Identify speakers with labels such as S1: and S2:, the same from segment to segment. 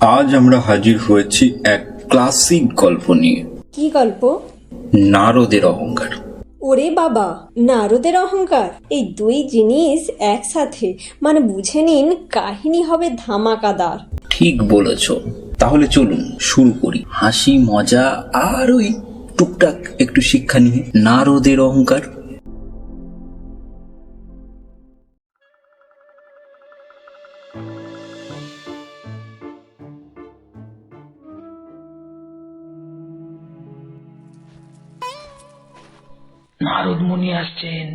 S1: আজ আমরা হাজির হয়েছি এক ক্লাসিক গল্প নিয়ে।
S2: কি গল্প?
S1: নারদের অহংকার।
S2: ওরে বাবা, নারদের অহংকার, এই দুই জিনিস একসাথে, মানে বুঝে নিন কাহিনী হবে ধামাকাদার।
S1: ঠিক বলেছ। তাহলে চলুন শুরু করি, হাসি মজা আর ওই টুকটাক একটু শিক্ষা নিয়ে। নারদের অহংকার।
S3: নারদ মুনি আসছেন।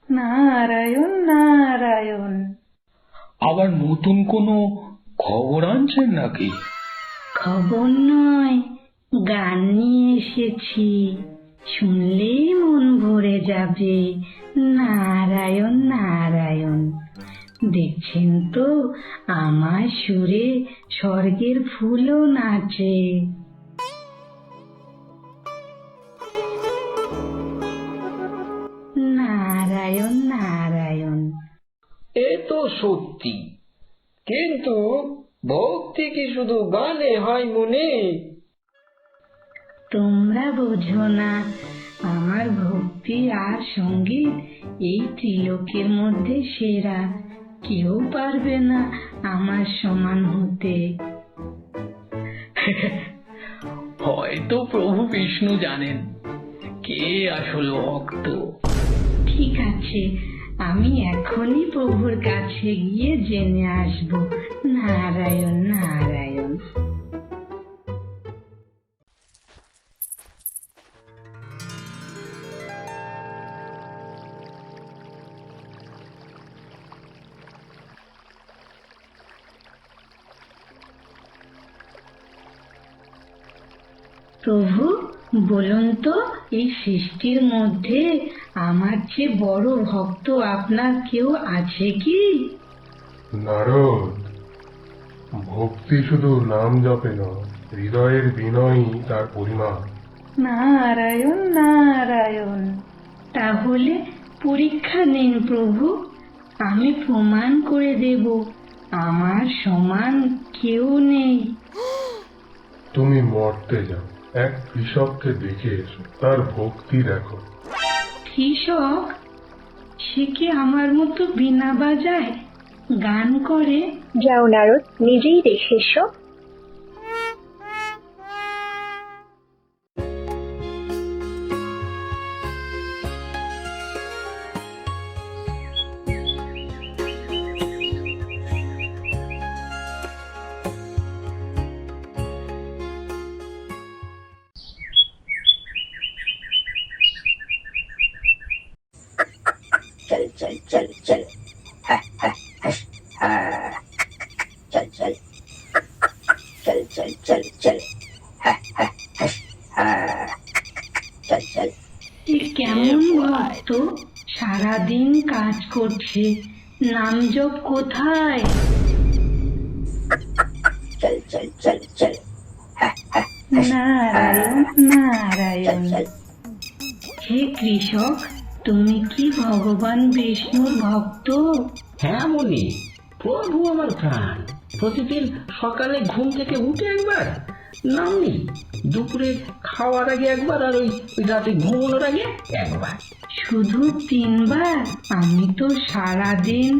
S4: নারায়ণ নারায়ণ।
S3: আবার নতুন কোনো খবর আনছেন নাকি?
S4: খবর নয়, গান নিয়ে এসেছি, শুনলেই মন ভরে যাবে। নারায়ণ নারায়ণ। দেখছেন তো আমার সুরে স্বর্গের ফুলও নাচে। নারায়ণ নারায়ণ।
S3: এ তো সত্যি, কিন্তু ভক্তি কি শুধু গানে হয় মুনি?
S4: তোমরা বোঝো না, আমার ভক্তি আর সঙ্গীত এই ত্রিলোকের মধ্যে সেরা। কেউ পারবে না আমার সমান হতে।
S3: হয়তো প্রভু বিষ্ণু জানেন কে আসল ভক্ত।
S4: ঠিক আছে, আমি এখনই প্রভুর কাছে গিয়ে জেনে আসব। নারায়ণ নারায়ণ। প্রভু, বলুন তো, এই সৃষ্টির মধ্যে আমার চেয়ে বড় ভক্ত আপনার কেউ আছে কি?
S5: নারদ, ভক্তি শুধু নাম জপে নয়, হৃদয়ের বিনয়ই তার পরিমাণ।
S4: নারায়ণ নারায়ণ। তাহলে পরীক্ষা নিন প্রভু, আমি প্রমাণ করে দেব আমার সমান কেউ নেই।
S5: তুমি মর্তে যাও, এক কৃষককে দেখে এসো, তার ভক্তি দেখো।
S4: কৃষক? সে কি আমার মতো বীণা বাজায়, গান করে?
S6: যাও নারদ, নিজেই দেখে এসো।
S7: चल चल चल चल हा हा हस हा चल चल चल चल चल चल हा हा हस हा चल चल।
S4: এ কেমন ভক্ত, সারাদিন কাজ করছে, নাম জপ কোথায়?
S7: चल चल चल चल हा हा
S4: নারায়ণ নারায়ণ।
S7: चल चल।
S4: হে কৃষক, তুমি কি ভগবান বিষ্ণুর ভক্ত?
S3: হ্যাঁ মুনি, প্রভু আমার প্রাণ। প্রতিদিন সকালে ঘুম থেকে উঠে একবার নাম নেই, দুপুরে খাওয়ার আগে একবার, আর ওই রাতে ঘুমানোর আগে একবার।
S4: শুধু 3 বার? আমি তো সারাদিন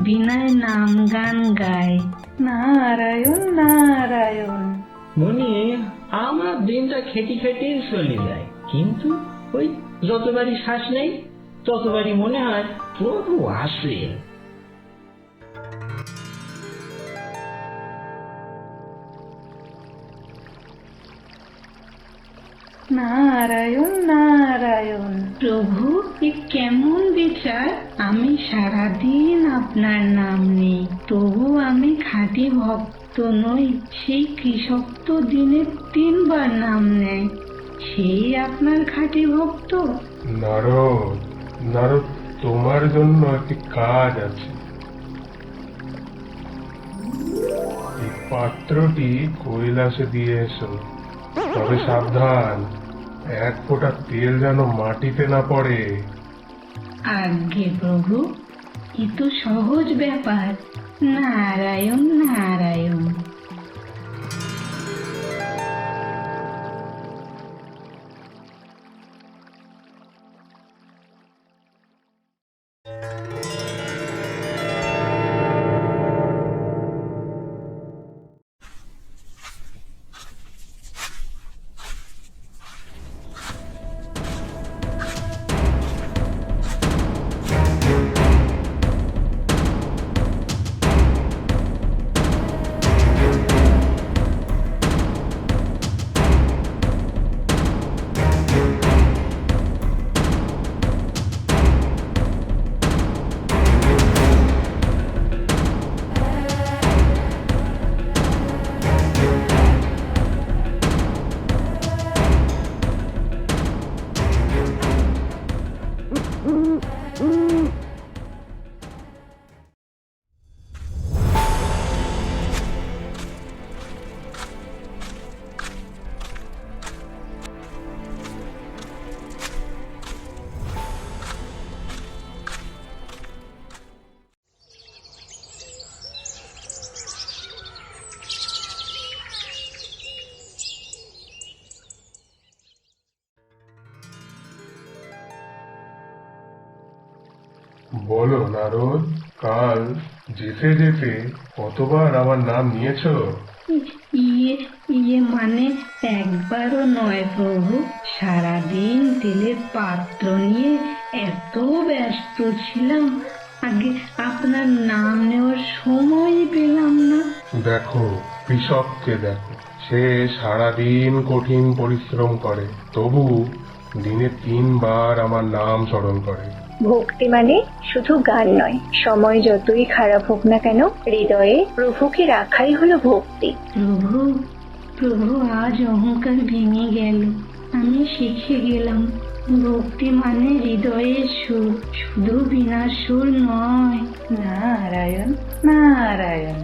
S4: বিনায় নাম গান গাই। নারায়ণ নারায়ণ।
S3: মুনি, আমার দিনটা খেটি খেটি চলে যায়, কিন্তু ওই যতবারই শ্বাস নেই ততবারই মনে হয় প্রভু আসেন।
S4: নারায়ণ নারায়ণ। প্রভু, এ কেমন বিচার? আমি সারাদিন আপনার নাম নেই, তবু আমি খাঁটি ভক্ত নই। সেই কৃষক তো দিনে 3 বার নাম নেয়, সেই আপনার খাঁটি ভক্ত।
S5: নারদ, নারদ, তোমার জন্য একটি কাজ আছে। এই পাত্রটি কৈলাসে দিয়ে এসো, তবে সাবধান, এক ফোঁটা তেল যেন মাটিতে না পড়ে।
S4: আজ্ঞে প্রভু, এ তো সহজ ব্যাপার। নারায়ণ নারায়ণ।
S5: বলো নারদ, কাল যেতে যেতে কতবার আমার নাম নিয়েছো?
S4: ইয়ে ইয়ে মানে একবারও নয় প্রভু। সারাদিন তেলের পাত্র নিয়ে এত ব্যস্ত ছিলাম, আগে আপনার নাম নেওয়ার সময়ই পেলাম না।
S5: দেখো কৃষককে দেখো, সে সারাদিন কঠিন পরিশ্রম করে, তবু দিনে 3 বার আমার নাম স্মরণ করে।
S6: ভক্তি মানে শুধু গান নয়, সময় যতই খারাপ হোক না কেন হৃদয়ে প্রভুকে রাখাই হলো ভক্তি।
S4: প্রভু প্রভু, আজ অহংকার ভেঙে গেল। আমি শিখে গেলাম, ভক্তি মানে হৃদয়ের সুর, শুধু বিনা সুর নয়।
S8: নারায়ণ নারায়ণ।